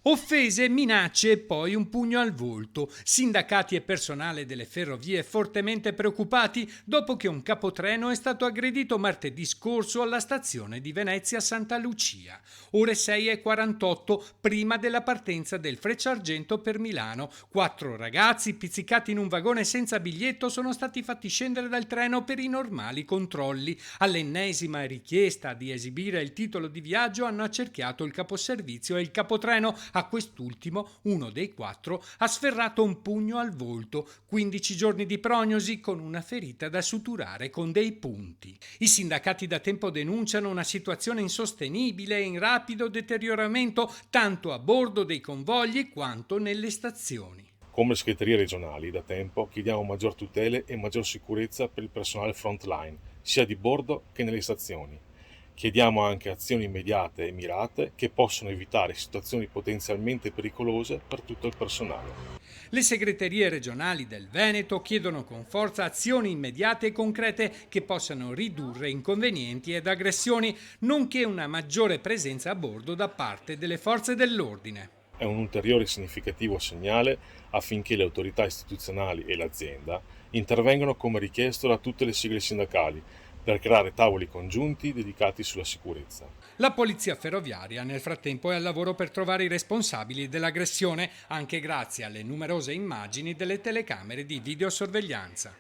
Offese, minacce e poi un pugno al volto. Sindacati e personale delle ferrovie fortemente preoccupati dopo che un capotreno è stato aggredito martedì scorso alla stazione di Venezia Santa Lucia. Ore 6:48 prima della partenza del Frecciargento per Milano. 4 ragazzi pizzicati in un vagone senza biglietto sono stati fatti scendere dal treno per i normali controlli. All'ennesima richiesta di esibire il titolo di viaggio hanno accerchiato il caposervizio e il capotreno. A quest'ultimo, uno dei 4, ha sferrato un pugno al volto, 15 giorni di prognosi con una ferita da suturare con dei punti. I sindacati da tempo denunciano una situazione insostenibile e in rapido deterioramento tanto a bordo dei convogli quanto nelle stazioni. Come segreterie regionali, da tempo chiediamo maggior tutele e maggior sicurezza per il personale frontline, sia di bordo che nelle stazioni. Chiediamo anche azioni immediate e mirate che possano evitare situazioni potenzialmente pericolose per tutto il personale. Le segreterie regionali del Veneto chiedono con forza azioni immediate e concrete che possano ridurre inconvenienti ed aggressioni, nonché una maggiore presenza a bordo da parte delle forze dell'ordine. È un ulteriore significativo segnale affinché le autorità istituzionali e l'azienda intervengano come richiesto da tutte le sigle sindacali per creare tavoli congiunti dedicati sulla sicurezza. La polizia ferroviaria nel frattempo è al lavoro per trovare i responsabili dell'aggressione, anche grazie alle numerose immagini delle telecamere di videosorveglianza.